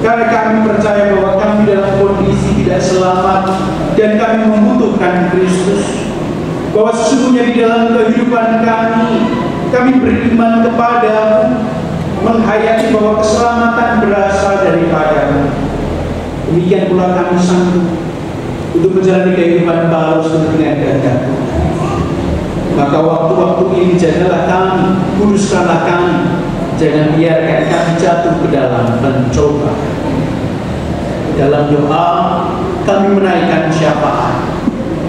karena kami percaya bahwa kami dalam kondisi tidak selamat dan kami membutuhkan Kristus. Bahwa sesungguhnya di dalam kehidupan kami beriman kepadamu, menghayati bahwa keselamatan berasal daripada-Mu. Demikian pula kami sanggup untuk menjalani kehidupan baru seperti dengan kehendak Tuhan. Maka waktu-waktu ini jagalah kami, kuduskanlah kami, jangan biarkan kami jatuh ke dalam pencobaan. Dalam doa kami menaikkan syafaat.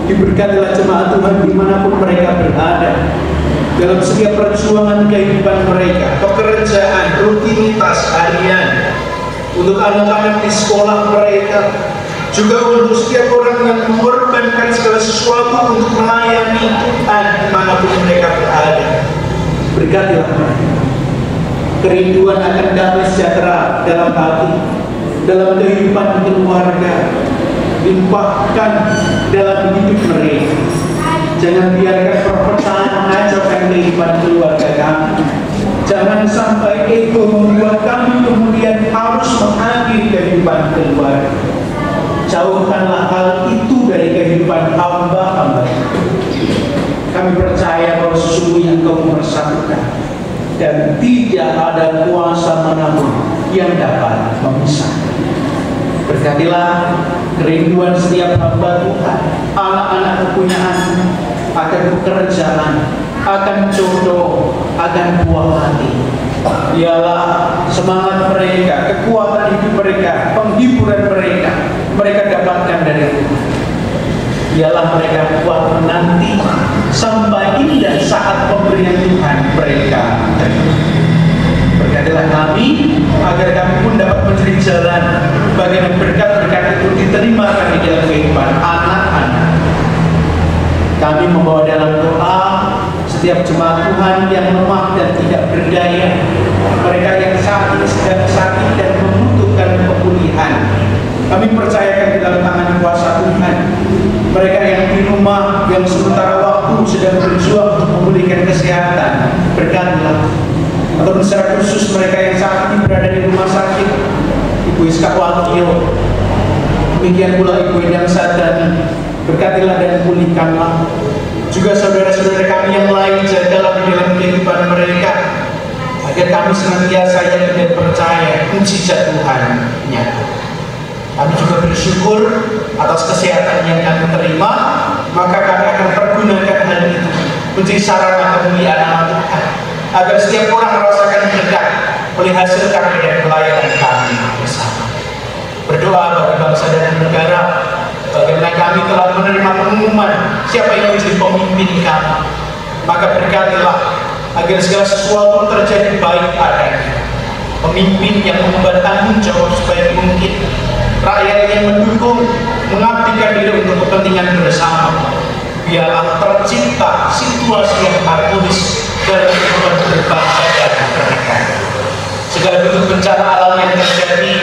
Diberkatilah jemaat Tuhan dimanapun mereka berada, dalam setiap perjuangan kehidupan mereka, pekerjaan, rutinitas harian, untuk anak-anak di sekolah mereka, juga untuk setiap orang yang mengorbankan segala sesuatu untuk melayani Tuhan dimanapun mereka berada. Berkatilah mereka. Kerinduan akan damai sejahtera dalam hati, dalam kehidupan keluarga, limpahkan dalam hidup mereka. Jangan biarkan perpecahan mengacaukan kehidupan keluarga kami. Jangan sampai ego membuat kami kemudian harus mengakhiri kehidupan keluarga. Jauhkanlah hal itu dari kehidupan hamba-hamba. Kami percaya bahwa sesungguhnya Engkau mempersatukan dan tidak ada kuasa manapun yang dapat memisahkan. Berkatilah kerinduan setiap hamba Tuhan, anak-anak kepunyaan, akan pekerjaan, akan jodoh, akan buah hati. Ialah semangat mereka, kekuatan hidup mereka, penghiburan mereka dapatkan dari Tuhan. Ialah mereka kuat menanti sampai indah saat pemberian Tuhan mereka. Berkatilah kami agar kami pun dapat mencari jalan bagaimana berkat-berkat itu diterima di dalam kehidupan anak-anak. Kami membawa dalam doa setiap jemaat Tuhan yang lemah dan tidak berdaya, mereka yang sedang sakit dan membutuhkan pemulihan. Kami percayakan di dalam tangan kuasa Tuhan. Mereka yang di rumah, yang sementara waktu sedang berjuang untuk memulihkan kesehatan, berkatilah. Atau secara khusus mereka yang saat ini berada di rumah sakit, Ibu Iska Wakil, demikian pula Ibu Endang Sadani, berkatilah dan pulihkanlah. Juga saudara-saudara kami yang lain, jagalah di dalam kehidupan mereka, agar kami senantiasa yakin dan percaya mujizat Tuhan nyata. Kami juga bersyukur atas kesehatan yang kami terima, maka kami akan pergunakan hal itu menjadi sarana kemuliaan nama Tuhan, agar setiap orang merasakan berkat oleh hasil karya dan pelayanan kami bersama. Berdoa bagi bangsa dan negara, bagaimana kami telah menerima pengumuman siapa yang menjadi pemimpin kami, maka berkatilah agar segala sesuatu terjadi baik adanya. Pemimpin yang mengemban tanggung jawab sebaik mungkin, rakyat yang mendukung, mengabdikan diri untuk kepentingan bersama. Biarlah tercipta situasi yang harmonis dalam kehidupan berbangsa dan bernegara. Segala bentuk bencana alam yang terjadi,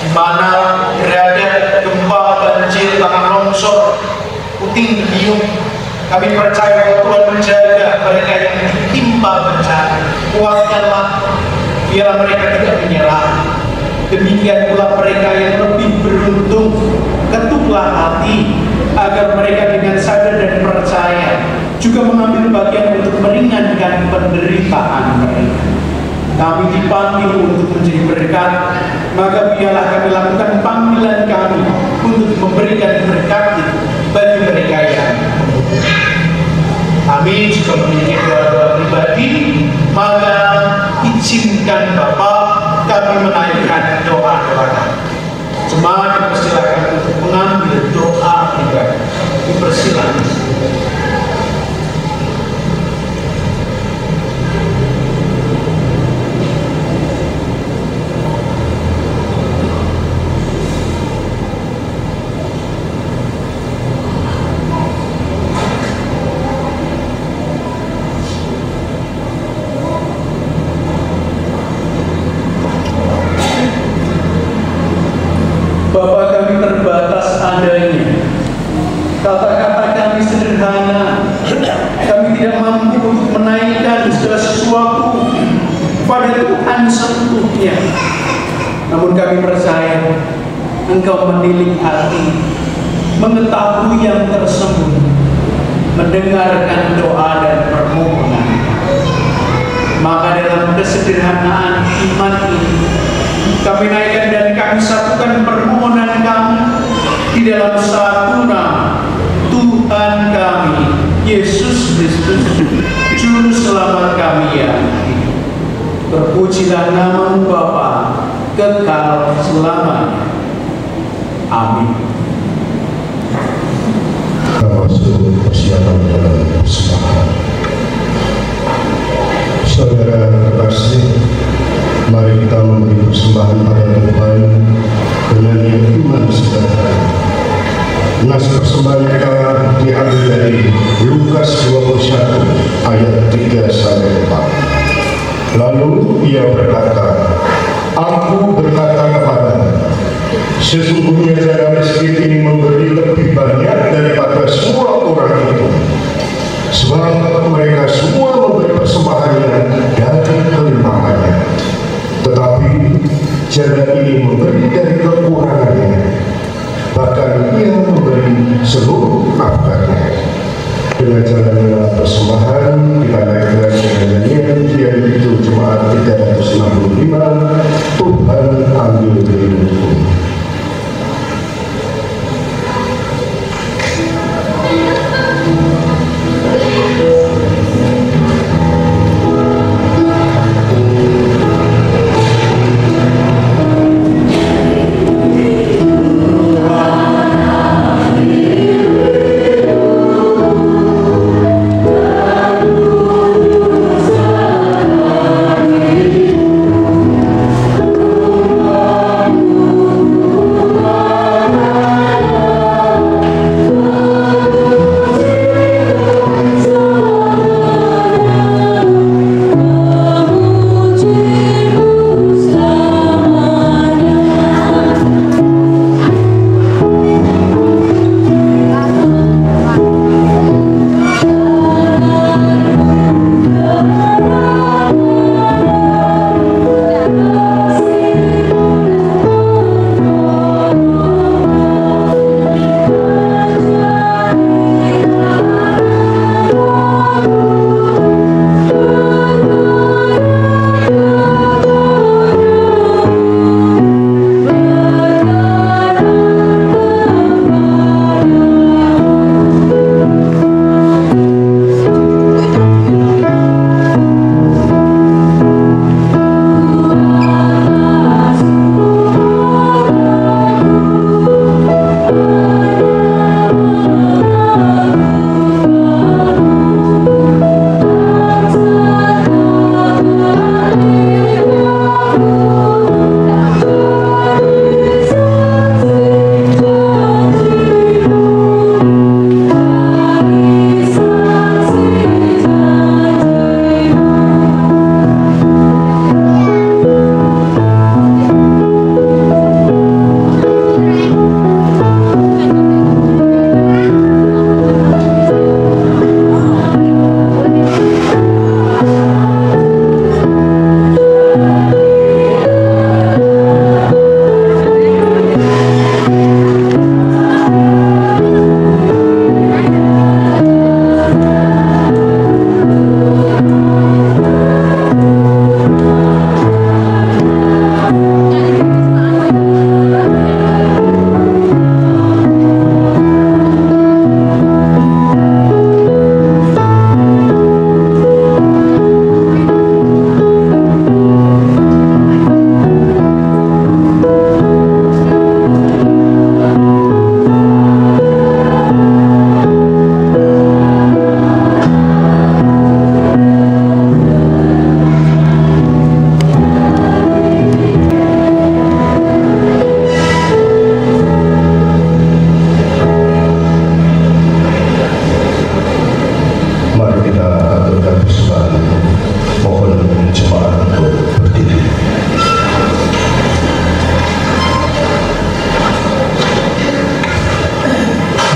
di mana berada gempa, banjir, tanah longsor, puting beliung, kami percaya bahwa Tuhan menjaga mereka yang ditimpa bencana. Kuatkanlah, biarlah mereka tidak menyerah. Demikian pula mereka yang lebih beruntung, ketuklah hati agar mereka dengan sadar dan percaya juga mengambil bagian untuk meringankan penderitaan mereka. Kami dipanggil untuk menjadi berkat, maka biarlah kami lakukan panggilan kami untuk memberikan berkat itu bagi mereka yang membutuhkan. Kami juga memiliki doa-doa pribadi, maka izinkan Bapak kami menaikkan doa-doa kami. Jemaat dipersilakan untuk mengambil doa pribadi. Dipersilakan. Bapak, kami terbatas adanya, kata-kata kami sederhana, kami tidak mampu untuk menaikkan segala sesuatu pada Tuhan seutuhnya. Namun kami percaya Engkau menilik hati, mengetahui yang tersembunyi, mendengarkan doa dan permohonan. Maka dalam kesederhanaan iman ini, kami naikkan dan kami satukan permohonan kami di dalam satu nama Tuhan kami, Yesus Kristus, Juru Selamat kami yang hidup. Terpujilah nama-Mu Bapa, kekal selamanya. Amin. Kita masuk persiapan dalam persembahan. Saudara terkasih, mari kita memberi persembahan pada Tuhan dengan yang iman sejahtera. Nas persembahan kita diambil dari Lukas 21 ayat 3-4. Lalu ia berkata, Aku berkata kepadamu, sesungguhnya janda miskin ini memberi lebih banyak daripada semua orang itu, sebab mereka semua memberi persembahannya dari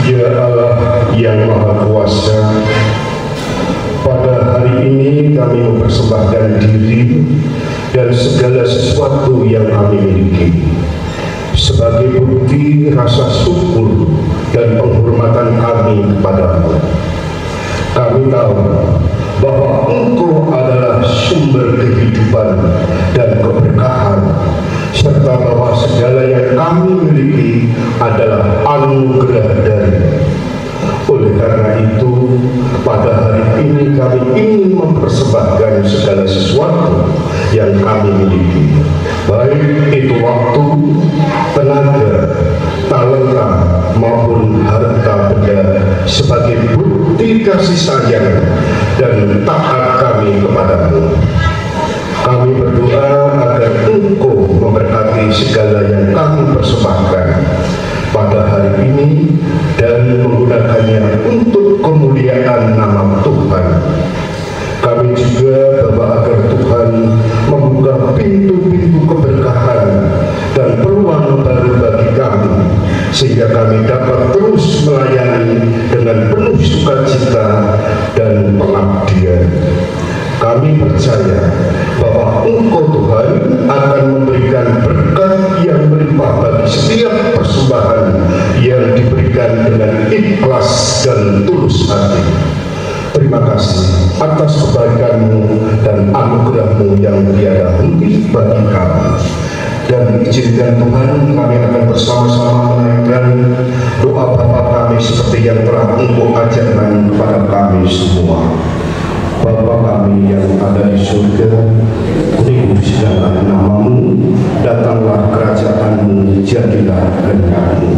Ya Allah yang Maha Kuasa, pada hari ini kami mempersembahkan diri dan segala sesuatu yang kami miliki sebagai bukti rasa syukur dan penghormatan kami kepadamu. Kami tahu bahwa Engkau adalah sumber kehidupan dan keberkahan, serta bahwa segala yang kami miliki adalah anugerah dari-Mu. Oleh karena itu, pada hari ini kami ingin mempersembahkan segala sesuatu yang kami miliki, baik itu waktu, tenaga, talenta, maupun harta benda, sebagai bukti kasih sayang dan taat kami kepadamu. Kami berdoa agar Engkau memberkati segala yang kami persembahkan pada hari ini dan menggunakannya untuk kemuliaan nama Tuhan. Kami juga berdoa agar Tuhan membuka pintu-pintu keberkahan dan peluang baru bagi kami, sehingga kami dapat terus melayani dengan penuh sukacita dan pengabdian. Kami percaya bahwa Engkau Tuhan akan memberikan berkat yang melimpah bagi setiap persembahan yang diberikan dengan ikhlas dan tulus hati. Terima kasih atas kebaikan-Mu dan anugerah-Mu yang tiada henti bagi kami. Dan izinkan Tuhan, kami akan bersama-sama menaikkan doa Bapa kami seperti yang telah Engkau ajarkan kepada kami semua. Bapa kami yang ada di surga, dikuduskanlah nama-Mu, datanglah kerajaan-Mu, jadilah kehendak-Mu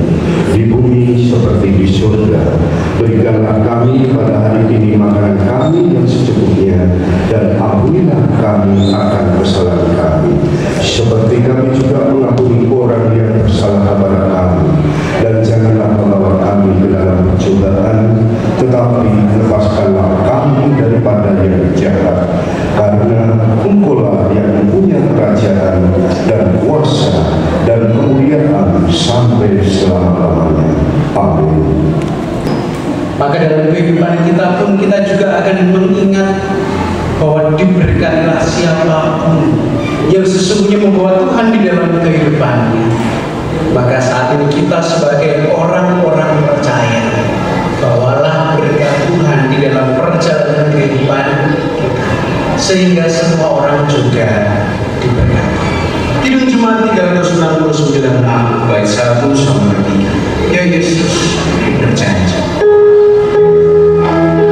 di bumi seperti di surga. Berikanlah kami pada hari ini makanan kami yang secukupnya, dan ampunilah kami akan kesalahan kami, seperti kami juga mengampuni orang yang bersalah kepada kami. Dan janganlah membawa kami ke dalam pencobaan, tetapi lepaskanlah kami daripada yang jahat, karena Engkau-lah yang mempunyai kerajaan dan kuasa dan kemuliaan sampai selama-lamanya. Amin. Maka dalam kehidupan kita pun kita juga akan mengingat bahwa diberkatilah siapapun yang sesungguhnya membawa Tuhan di dalam kehidupannya. Maka saat ini kita sebagai orang-orang percaya, bawalah berkat Tuhan di dalam perjalanan kehidupan kita, sehingga semua orang juga diberkati. Kidung Jumat 369a bait 1 sampai 3. Ya Yesus berjanji. Amin.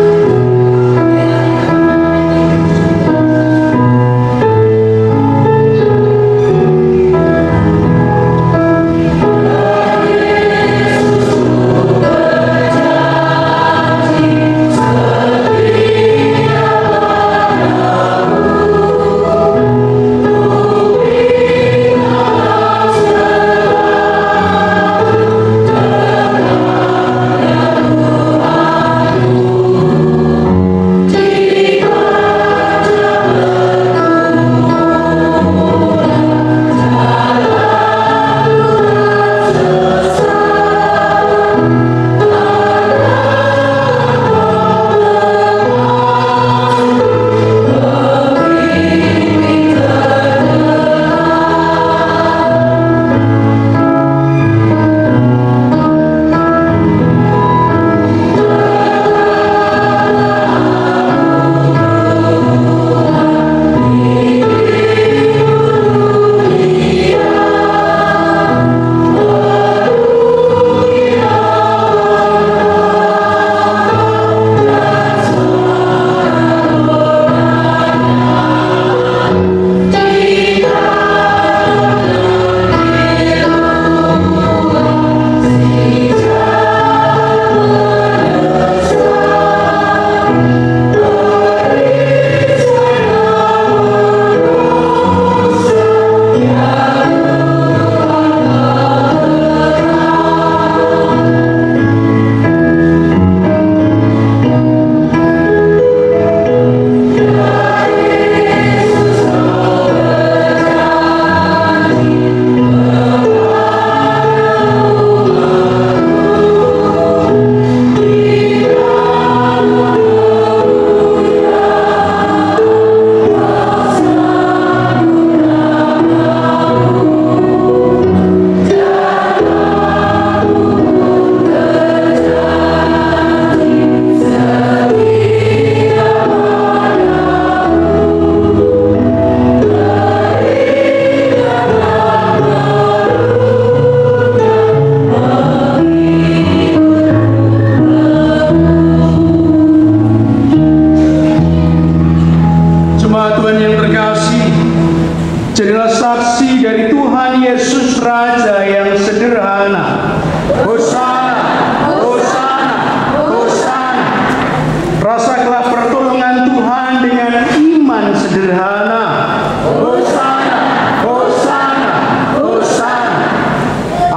sederhana. Hosana, Hosana, Hosana. Rasakanlah pertolongan Tuhan dengan iman sederhana. Hosana, Hosana, Hosana.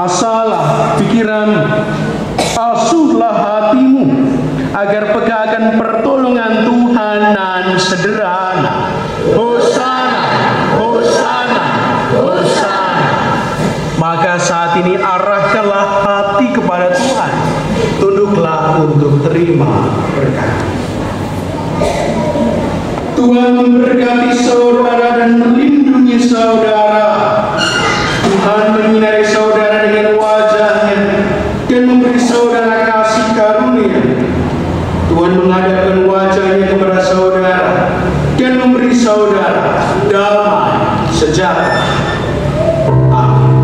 Asalah pikiran, asuhlah hatimu, agar pegakan pertolongan Tuhan nan sederhana. Hosana, Hosana, Hosana. Maka saat ini arahkanlah hati kepada Tuhan. Tunduklah untuk terima berkat. Tuhan memberkati saudara dan melindungi saudara. Tuhan menyinari saudara dengan wajah-Nya dan memberi saudara kasih karunia. Tuhan menghadapkan wajah-Nya kepada saudara dan memberi saudara damai sejahtera. Amin.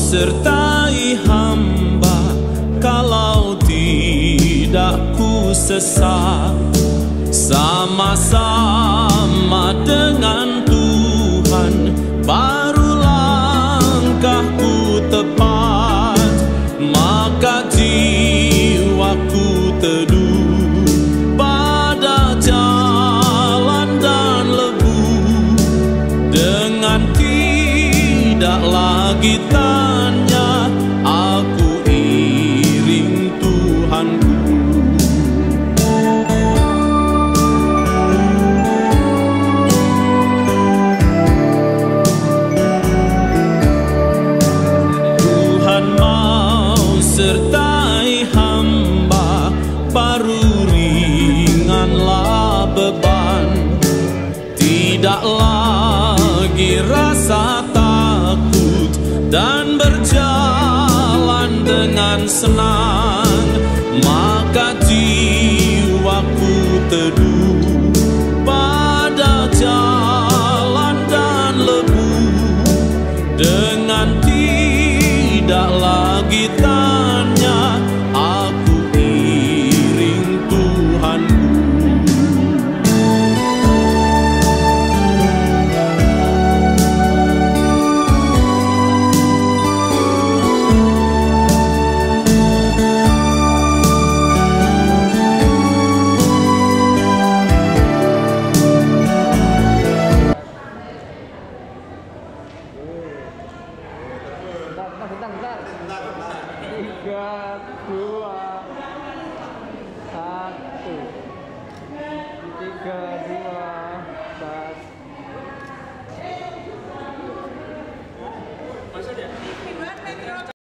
sertai hamba kalau tidak ku sesat, sama-sama dengan Tuhan baru langkahku tepat. Maka jiwaku teduh pada jalan dan lebu, dengan tidak lagi tanya aku iring Tuhanku. Tuhan mau sertai hamba, baru ringanlah beban, tidak lagi rasa takut dan berjalan dengan senang. Maka jiwaku teduh pada jalan dan lebu, dengan tidak lagi tanya aku iring Tuhanku. Bentar. 3, 2, 1. 3, 2, 1.